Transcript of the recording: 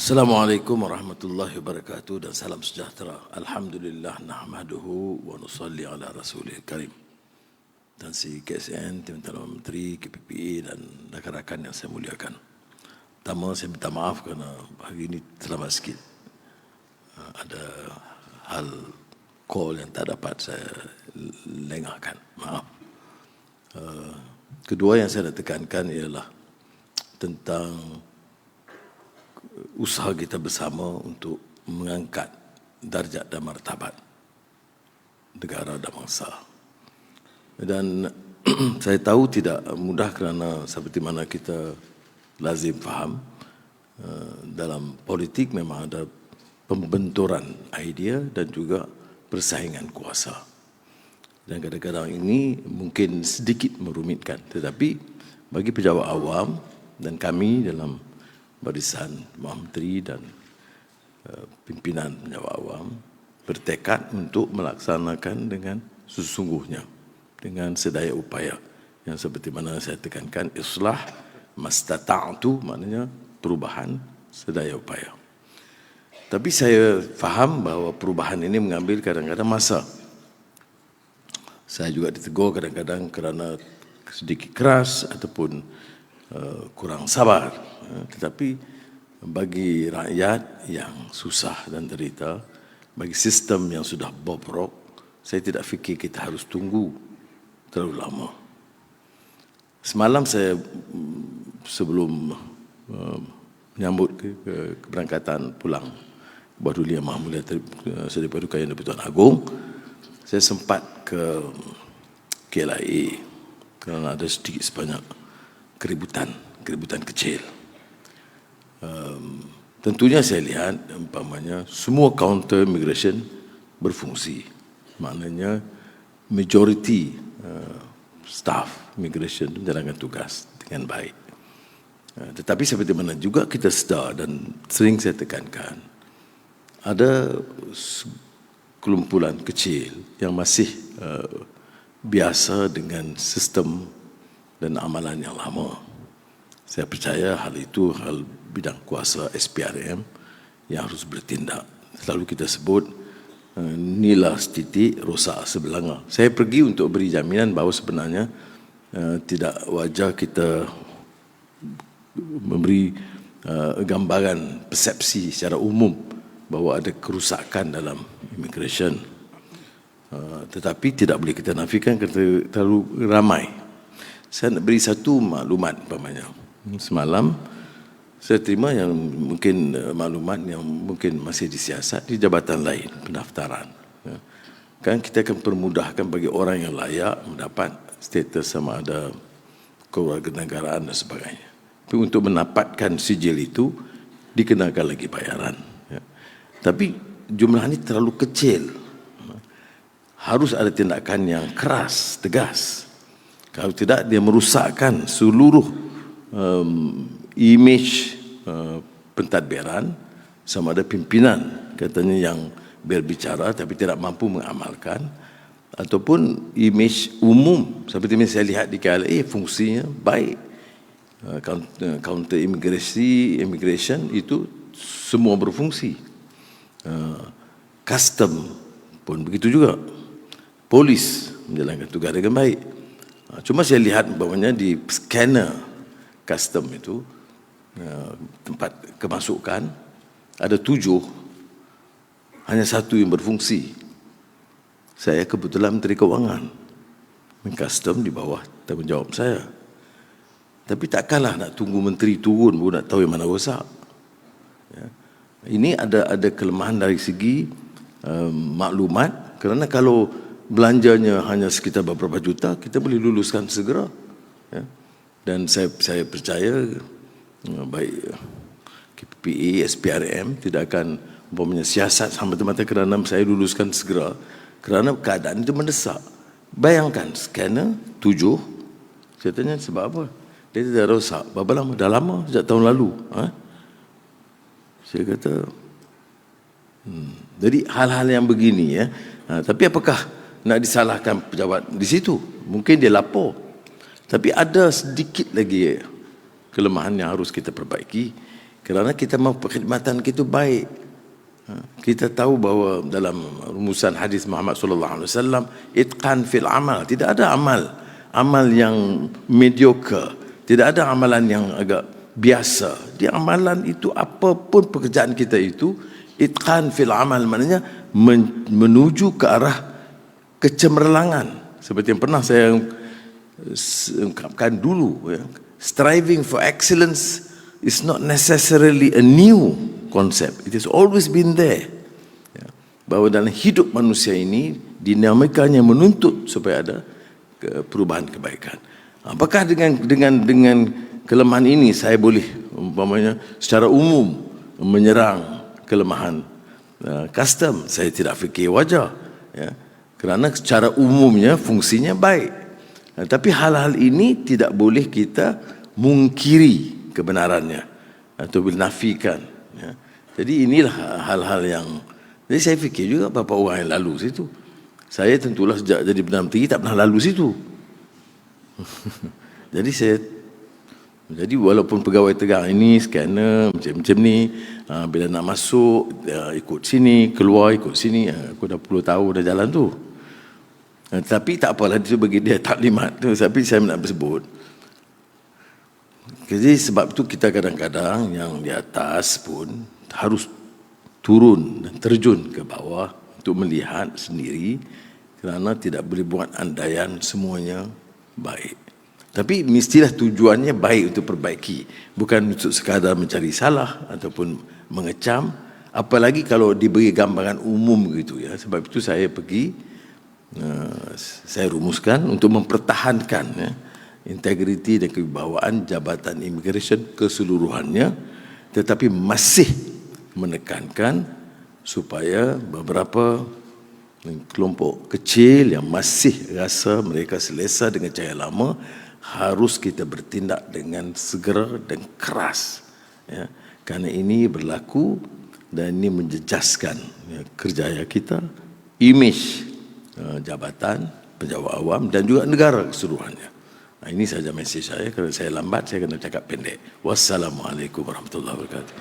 Assalamualaikum warahmatullahi wabarakatuh dan salam sejahtera. Alhamdulillah nahmaduhu wa nusalli ala rasulil karim. Dan si KSN, Timbalan Menteri, KPPA dan rakan-rakan yang saya muliakan. Pertama, saya minta maaf kerana hari ini terlambat sikit. Ada hal call yang tak dapat saya lengahkan. Maaf. Kedua yang saya nak tekankan ialah tentang usaha kita bersama untuk mengangkat darjat dan martabat negara dan bangsa. Dan saya tahu tidak mudah kerana seperti mana kita lazim faham, dalam politik memang ada pembenturan idea dan juga persaingan kuasa. Dan kadang-kadang ini mungkin sedikit merumitkan, tetapi bagi pejabat awam dan kami dalam barisan menteri dan pimpinan pejabat awam bertekad untuk melaksanakan dengan sesungguhnya, dengan sedaya upaya yang seperti mana saya tekankan, islah mastata'tu, maknanya perubahan sedaya upaya. Tapi saya faham bahawa perubahan ini mengambil kadang-kadang masa. Saya juga ditegur kadang-kadang kerana sedikit keras ataupun kurang sabar. Tetapi bagi rakyat yang susah dan derita, bagi sistem yang sudah bobrok, saya tidak fikir kita harus tunggu terlalu lama. Semalam saya sebelum menyambut keberangkatan pulang Bahduli Yang Maha Mulia Seri Paduka Yang di-Pertuan Agong, saya sempat ke KLIA kerana ada sedikit sebanyak keributan kecil. Tentunya saya lihat umpamanya semua kaunter immigration berfungsi. Maknanya majoriti staff immigration menjalankan tugas dengan baik. Tetapi seperti mana juga kita sedar dan sering saya tekankan, ada kumpulan kecil yang masih biasa dengan sistem dan amalan yang lama. Saya percaya hal itu hal bidang kuasa SPRM yang harus bertindak. Selalu kita sebut nila setitik, rosak sebelanga. Saya pergi untuk beri jaminan bahawa sebenarnya tidak wajar kita memberi gambaran persepsi secara umum bahawa ada kerusakan dalam immigration. Tetapi tidak boleh kita nafikan kerana terlalu ramai. Saya nak beri satu maklumat umpamanya. Semalam saya terima yang mungkin maklumat yang mungkin masih disiasat di jabatan lain, pendaftaran. Kan kita akan permudahkan bagi orang yang layak mendapat status sama ada kewarganegaraan dan sebagainya. Tapi untuk mendapatkan sijil itu dikenakan lagi bayaran. Tapi jumlah ini terlalu kecil. Harus ada tindakan yang keras, tegas. Kalau tidak, dia merusakkan seluruh image pentadbiran sama ada pimpinan katanya yang berbicara tapi tidak mampu mengamalkan, ataupun image umum seperti yang saya lihat di KLIA fungsinya baik. Counter immigration itu semua berfungsi. Custom pun begitu juga. Polis menjalankan tugas dengan baik. Cuma saya lihat umpamanya di scanner custom itu, tempat kemasukan ada 7, hanya 1 yang berfungsi. Saya kebetulan Menteri Kewangan, custom di bawah tanggungjawab saya. Tapi takkanlah nak tunggu menteri turun baru nak tahu yang mana rosak. Ini ada kelemahan dari segi maklumat, kerana kalau belanjanya hanya sekitar beberapa juta, kita boleh luluskan segera. Dan saya percaya baik KPPA, SPRM tidak akan umpamanya siasat semata-mata kerana saya luluskan segera, kerana keadaan itu mendesak. Bayangkan scanner 7, saya tanya sebab apa? Dia tidak rosak. Berapa lama? Dah lama, sejak tahun lalu. Saya kata, jadi hal-hal yang begini ya. Tapi apakah nak disalahkan pejabat di situ? Mungkin dia lapor. Tapi ada sedikit lagi kelemahan yang harus kita perbaiki, Kerana kita mahu perkhidmatan kita baik. Kita tahu bahawa dalam rumusan hadis Muhammad sallallahu alaihi wasallam, itqan fil amal, tidak ada amal yang mediocre, tidak ada amalan yang agak biasa. Di amalan itu, apapun pekerjaan kita itu, itqan fil amal maknanya menuju ke arah kecemerlangan. Seperti yang pernah saya ungkapkan dulu, ya, striving for excellence is not necessarily a new concept. It has always been there. Ya, bahawa dalam hidup manusia ini dinamikanya menuntut supaya ada perubahan kebaikan. Apakah dengan kelemahan ini saya boleh umpamanya secara umum menyerang kelemahan custom? Saya tidak fikir wajar, ya, kerana secara umumnya fungsinya baik. Tapi hal-hal ini tidak boleh kita mungkiri kebenarannya atau menafikan, ya. Jadi inilah hal-hal yang, jadi saya fikir juga beberapa orang yang lalu situ. Saya tentulah sejak jadi Perdana Menteri tak pernah lalu situ. Jadi walaupun pegawai tegang ini scanner macam ni, bila nak masuk ikut sini, keluar ikut sini, aku dah 10 tahun dah jalan tu. Tapi tak apalah, itu bagi dia taklimat tu. Tapi saya nak bersebut, jadi sebab itu kita kadang-kadang yang di atas pun harus turun dan terjun ke bawah untuk melihat sendiri, kerana tidak boleh buat andaian semuanya baik. Tapi mestilah tujuannya baik untuk perbaiki, bukan untuk sekadar mencari salah ataupun mengecam, apalagi kalau diberi gambaran umum gitu, ya. Sebab itu saya saya rumuskan untuk mempertahankan, ya, integriti dan kewibawaan Jabatan Immigration keseluruhannya, tetapi masih menekankan supaya beberapa kelompok kecil yang masih rasa mereka selesa dengan cara lama, harus kita bertindak dengan segera dan keras, ya, kerana ini berlaku dan ini menjejaskan, ya, kerjaya kita, imej jabatan pejabat awam dan juga negara keseluruhannya. Ini sahaja mesej saya. Kerana saya lambat, saya kena cakap pendek. Wassalamualaikum warahmatullahi wabarakatuh.